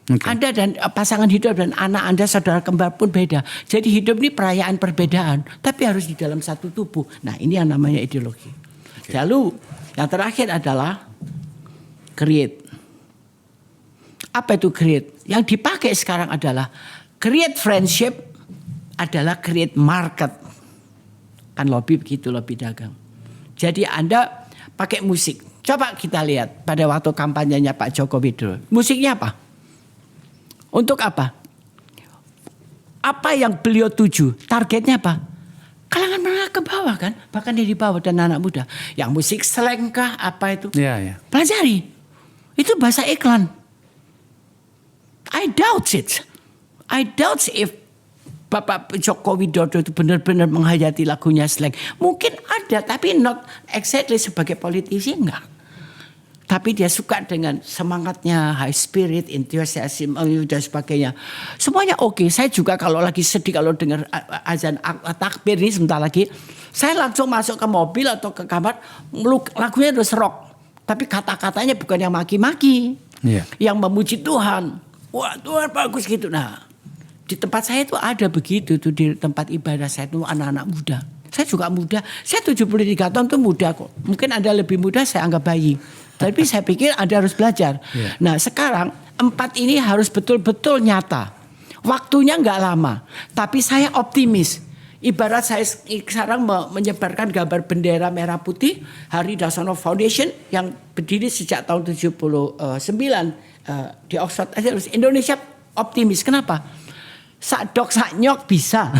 Okay. Anda dan pasangan hidup dan anak Anda, saudara kembar pun beda. Jadi hidup ini perayaan perbedaan. Tapi harus di dalam satu tubuh. Nah ini yang namanya ideologi. Okay. Lalu yang terakhir adalah create. Apa itu create? Yang dipakai sekarang adalah create friendship adalah create market. Kan lobby begitu, lobby dagang. Jadi Anda pakai musik. Coba kita lihat pada waktu kampanyenya Pak Joko Widodo. Musiknya apa? Untuk apa? Apa yang beliau tuju? Targetnya apa? Kalangan menengah ke bawah kan? Bahkan dia di bawah dan anak muda. Yang musik selengkah apa itu? Ya. Pelajari. Itu bahasa iklan. I doubt it. I doubt if Bapak Joko Widodo itu benar-benar menghayati lagunya slang. Mungkin ada, tapi not exactly sebagai politisi, enggak. Tapi dia suka dengan semangatnya, high spirit, enthusiasm, dan sebagainya. Semuanya oke. Saya juga kalau lagi sedih, kalau dengar azan takbir ini sebentar lagi, saya langsung masuk ke mobil atau ke kamar, lagunya udah rock. Tapi kata-katanya bukan yang maki-maki, yang memuji Tuhan. Wah Tuhan bagus gitu. Nah di tempat saya itu ada begitu tuh, di tempat ibadah saya itu anak-anak muda. Saya juga muda. Saya 73 tahun tuh muda kok. Mungkin Anda lebih muda, saya anggap bayi. Tapi saya pikir Anda harus belajar. Nah sekarang 4 ini harus betul-betul nyata. Waktunya nggak lama. Tapi saya optimis. Ibarat saya sekarang menyebarkan gambar bendera merah putih Hari Darsono Foundation yang berdiri sejak tahun 79 di Oxford. Indonesia optimis. Kenapa? Sakdok saknyok bisa.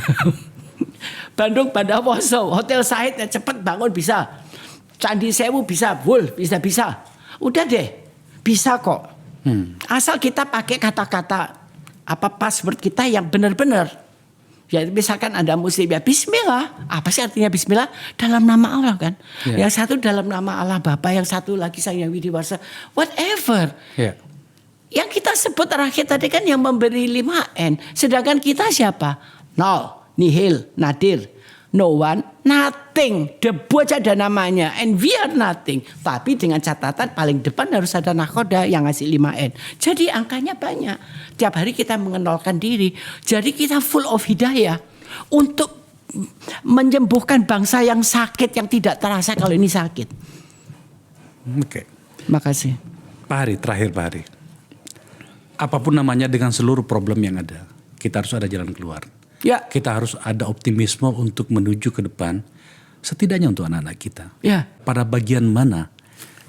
Bandung Bandawoso, Hotel Said cepat bangun bisa. Candi Sewu bisa, bisa. Udah deh, bisa kok. Asal kita pakai kata-kata password kita yang benar-benar. Ya misalkan Anda muslim ya bismillah. Apa sih artinya bismillah? Dalam nama Allah kan. Yang satu dalam nama Allah Bapa, yang satu lagi Sang Hyang Widi Warsa. Whatever. Yang kita sebut terakhir tadi kan yang memberi 5N. Sedangkan kita siapa? Nol, nihil, nadir. no one, nothing. Debu aja ada namanya. And we are nothing. Tapi dengan catatan paling depan harus ada nakoda yang ngasih 5N. Jadi angkanya banyak. Tiap hari kita mengenalkan diri. Jadi kita full of hidayah. Untuk menyembuhkan bangsa yang sakit, yang tidak terasa kalau ini sakit. Oke. Makasih. Pak Hari, terakhir Pak Hari. Apapun namanya dengan seluruh problem yang ada, kita harus ada jalan keluar. Ya. Kita harus ada optimisme untuk menuju ke depan, setidaknya untuk anak-anak kita. Ya. Pada bagian mana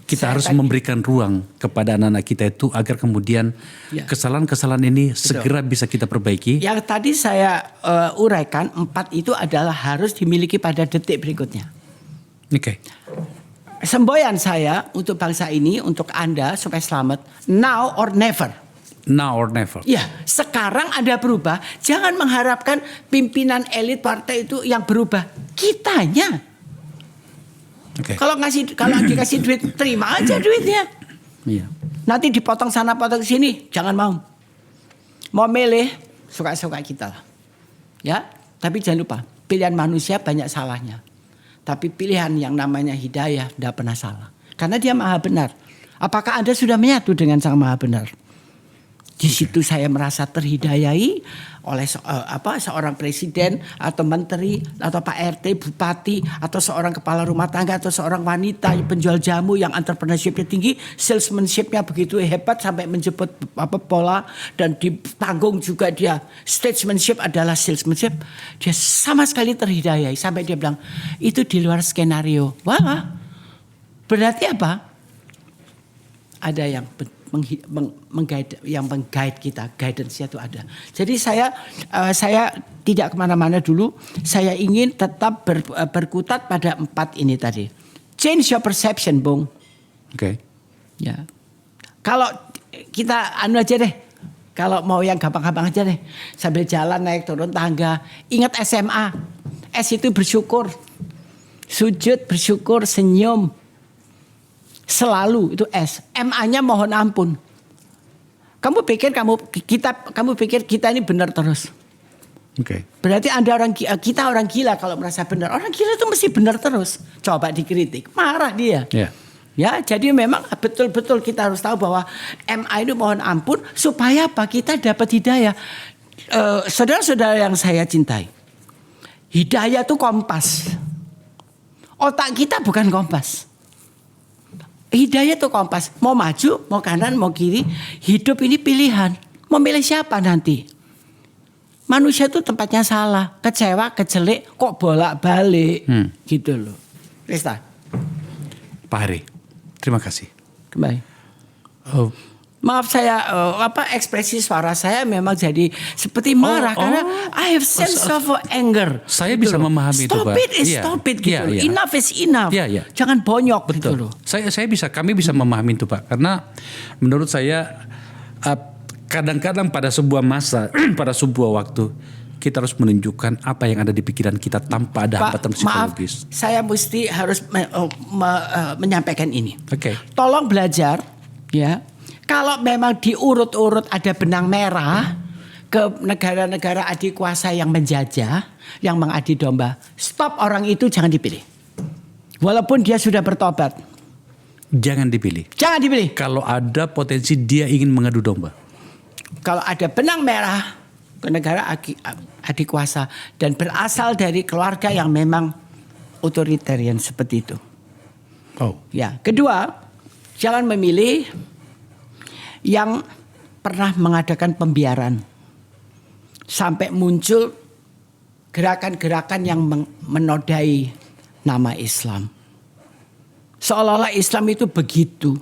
kita harus memberikan ruang kepada anak-anak kita itu agar kemudian kesalahan-kesalahan ini segera bisa kita perbaiki. Yang tadi saya uraikan 4 itu adalah harus dimiliki pada detik berikutnya. Oke. Semboyan saya untuk bangsa ini, untuk Anda supaya selamat, now or never. Now or never. Ya, sekarang ada berubah. Jangan mengharapkan pimpinan elit partai itu yang berubah. Kitanya. Okay. Kalau dikasih duit, terima aja duitnya. Iya. Nanti dipotong sana, potong sini, jangan mau. Mau milih, suka-suka kita lah. Ya, tapi jangan lupa, pilihan manusia banyak salahnya. Tapi pilihan yang namanya hidayah tidak pernah salah. Karena dia maha benar. Apakah Anda sudah menyatu dengan sang maha benar? Di situ saya merasa terhidayai oleh seorang presiden atau menteri atau Pak RT, bupati atau seorang kepala rumah tangga atau seorang wanita penjual jamu yang entrepreneurship-nya tinggi, salesmanship-nya begitu hebat sampai menjemput bola dan ditanggung juga dia statesmanship adalah salesmanship. Dia sama sekali terhidayai sampai dia bilang itu di luar skenario. Wah, berarti apa? Ada yang meng-guide kita, guidance-nya itu ada. Jadi saya tidak kemana-mana dulu. Saya ingin tetap berkutat pada 4 ini tadi. Change your perception, Bung. Oke. Ya. Kalau kita aja deh. Kalau mau yang gampang-gampang aja deh. Sambil jalan naik turun tangga. Ingat SMA. S itu bersyukur. Sujud, bersyukur, senyum. Selalu itu S. MA-nya mohon ampun. Kamu pikir kita ini benar terus. Oke. Berarti kita orang gila kalau merasa benar. Orang gila itu mesti benar terus. Coba dikritik, marah dia. Yeah. Ya, jadi memang betul-betul kita harus tahu bahwa MA itu mohon ampun supaya apa? Kita dapat hidayah. Saudara-saudara yang saya cintai. Hidayah itu kompas. Otak kita bukan kompas. Hidayah itu kompas. Mau maju, mau kanan, mau kiri. Hidup ini pilihan. Mau milih siapa nanti? Manusia itu tempatnya salah. Kecewa, kejelek, kok bolak-balik. Gitu loh. Rista. Pak Hari, terima kasih. Kembali. Maaf saya ekspresi suara saya memang jadi seperti marah karena I have sense of anger. Saya gitu bisa loh. memahami itu, Pak. Stop it gitu. Iya, iya. Enough is enough. Iya, iya. Jangan bonyok gitu Betul. loh. Kami bisa memahami itu, Pak. Karena menurut saya kadang-kadang pada sebuah masa, pada sebuah waktu kita harus menunjukkan apa yang ada di pikiran kita tanpa ada hambatan psikologis. Maaf, saya mesti harus menyampaikan ini. Oke. Tolong belajar ya. Kalau memang diurut-urut ada benang merah ke negara-negara adik kuasa yang menjajah, yang mengadu domba, stop orang itu, jangan dipilih. Walaupun dia sudah bertobat. Jangan dipilih. Jangan dipilih. Kalau ada potensi dia ingin mengadu domba. Kalau ada benang merah ke negara adik kuasa dan berasal dari keluarga yang memang otoritarian seperti itu. Oh. Ya, kedua, jangan memilih yang pernah mengadakan pembiaran sampai muncul gerakan-gerakan yang menodai nama Islam. Seolah-olah Islam itu begitu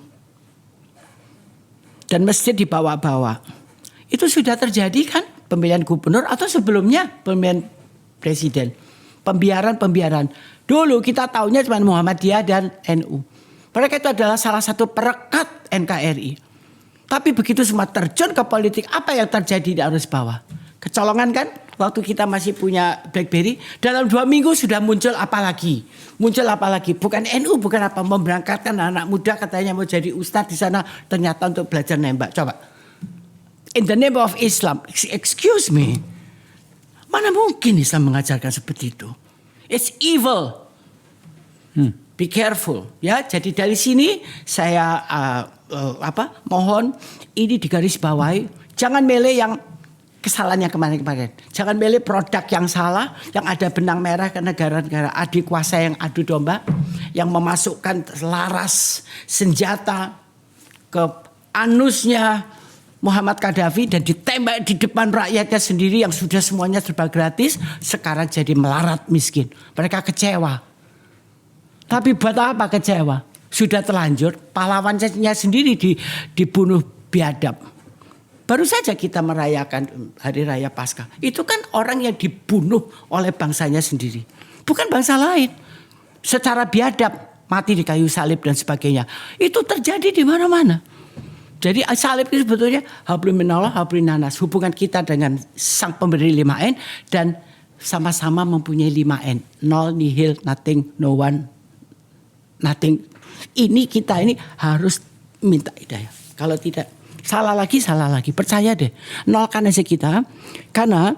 dan mesti dibawa-bawa. Itu sudah terjadi kan pemilihan gubernur atau sebelumnya pemilihan presiden. Pembiaran. Dulu kita tahunya cuma Muhammadiyah dan NU. Mereka itu adalah salah satu perekat NKRI. Tapi begitu semua terjun ke politik, apa yang terjadi di arus bawah? Kecolongan kan? Waktu kita masih punya BlackBerry, dalam 2 minggu sudah muncul apa lagi? Bukan NU, bukan apa, memberangkatkan anak muda katanya mau jadi ustadz di sana, ternyata untuk belajar nembak. Coba. In the name of Islam, excuse me. Mana mungkin Islam mengajarkan seperti itu? It's evil. Be careful, ya. Jadi dari sini saya mohon ini digarisbawahi. Jangan milih yang kesalahan yang kemarin-kemarin. Jangan milih produk yang salah, yang ada benang merah ke negara-negara adik kuasa yang adu domba, yang memasukkan laras senjata ke anusnya Muhammad Gaddafi dan ditembak di depan rakyatnya sendiri yang sudah semuanya serba gratis, sekarang jadi melarat miskin. Mereka kecewa. Tapi buat apa kecewa? Sudah terlanjur, pahlawannya sendiri dibunuh biadab. Baru saja kita merayakan Hari Raya Paskah. Itu kan orang yang dibunuh oleh bangsanya sendiri. Bukan bangsa lain. Secara biadab, mati di kayu salib dan sebagainya. Itu terjadi di mana-mana. Jadi salib itu sebetulnya hablum minallah hablum nanas. Hubungan kita dengan sang pemberi 5N dan sama-sama mempunyai 5N. Nol, nihil, nothing, no one, nothing. Ini kita ini harus minta hidayah. Kalau tidak, salah lagi. Percaya deh. Nolkan aja kita. Karena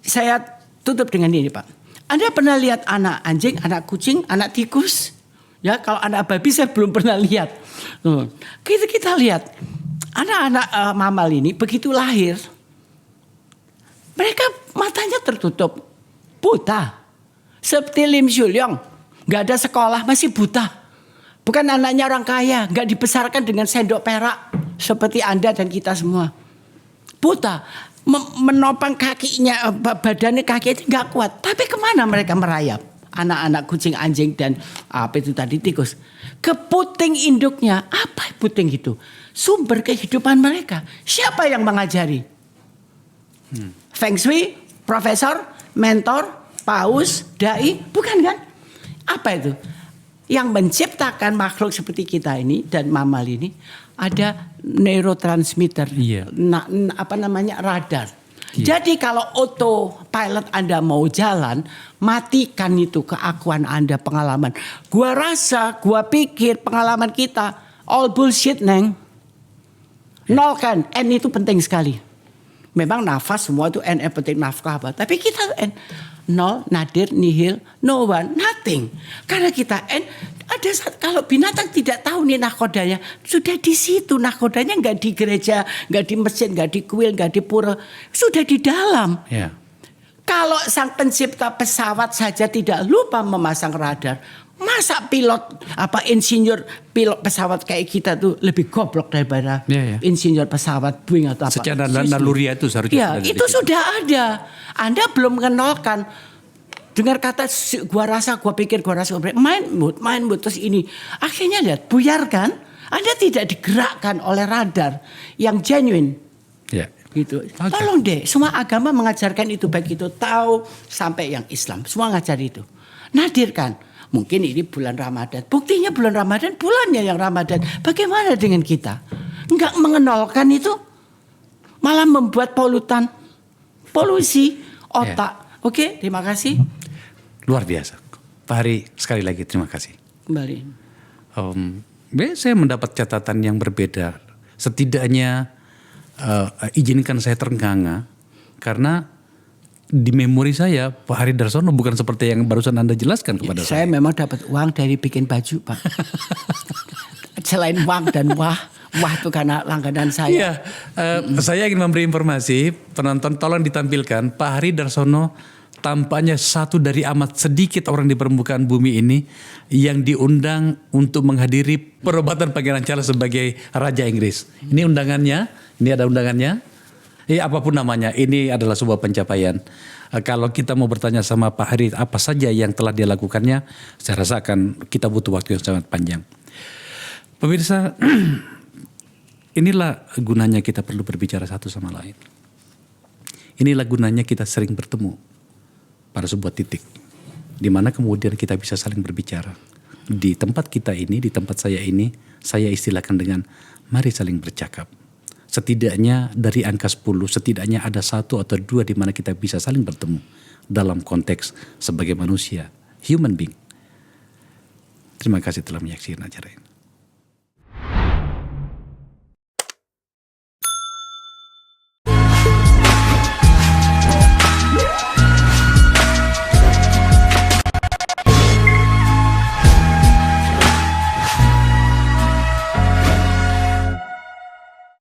saya tutup dengan ini, Pak. Anda pernah lihat anak anjing, anak kucing, anak tikus? Ya, kalau anak babi saya belum pernah lihat. Kita lihat anak-anak mamal ini begitu lahir, mereka matanya tertutup, buta. Seperti Lim Chulyong, nggak ada sekolah, masih buta. Bukan anaknya orang kaya, nggak dibesarkan dengan sendok perak seperti Anda dan kita semua. Buta, menopang kakinya, badannya kakinya nggak kuat. Tapi kemana mereka merayap? Anak-anak kucing, anjing dan apa itu tadi tikus. Ke puting induknya. Apa puting itu? Sumber kehidupan mereka. Siapa yang mengajari? Feng Shui, profesor, mentor, paus, dai, bukan kan? Apa itu? Yang menciptakan makhluk seperti kita ini dan mamal ini ada neurotransmitter, radar. Jadi kalau autopilot Anda mau jalan, matikan itu keakuan Anda, pengalaman. Gua rasa, gua pikir pengalaman kita all bullshit, Neng. Nolkan, N itu penting sekali. Memang nafas semua itu N penting, nafkah apa. Tapi kita N. Nol, nadir, nihil, no one, nothing. Karena kita N, ada kalau binatang tidak tahu nih nakodanya, sudah di situ nakodanya, nggak di gereja, nggak di masjid, nggak di kuil, nggak di pura, sudah di dalam. Yeah. Kalau sang pencipta pesawat saja tidak lupa memasang radar, masa insinyur pilot pesawat kayak kita tuh lebih goblok daripada insinyur pesawat Boeing atau apa? Secara naluriah itu seharusnya. Ya, itu sudah ada. Anda belum mengenalkan. Dengar kata gua rasa, gua pikir, gua rasa, main mood terus ini. Akhirnya lihat, buyar kan? Anda tidak digerakkan oleh radar yang genuine. Ya. Gitu. Okay. Tolong deh, semua agama mengajarkan itu, baik itu Tao sampai yang Islam, semua ngajar itu. Nadirkan. Mungkin ini bulan Ramadan. Buktinya bulan Ramadan, bulannya yang Ramadan. Bagaimana dengan kita? Enggak mengenalkan itu, malah membuat polusi otak. Oke, terima kasih. Luar biasa. Pak Hari, sekali lagi terima kasih. Kembali. Saya mendapat catatan yang berbeda. Setidaknya izinkan saya terengah-engah karena di memori saya Pak Hari Darsono bukan seperti yang barusan Anda jelaskan kepada saya. Saya memang dapat uang dari bikin baju, Pak. Selain uang dan wah itu karena langganan saya. Saya ingin memberi informasi, penonton tolong ditampilkan Pak Hari Darsono tampaknya satu dari amat sedikit orang di permukaan bumi ini yang diundang untuk menghadiri perobatan Pangeran Charles sebagai Raja Inggris. Ini undangannya, ini ada undangannya. Apapun namanya, ini adalah sebuah pencapaian. Kalau kita mau bertanya sama Pak Hari apa saja yang telah dia lakukannya, saya rasa kita butuh waktu yang sangat panjang. Pemirsa, inilah gunanya kita perlu berbicara satu sama lain. Inilah gunanya kita sering bertemu pada sebuah titik di mana kemudian kita bisa saling berbicara. Di tempat kita ini, di tempat saya ini, saya istilahkan dengan mari saling bercakap. Setidaknya dari angka 10, setidaknya ada 1 atau 2 di mana kita bisa saling bertemu dalam konteks sebagai manusia, human being. Terima kasih telah menyaksikan acara ini.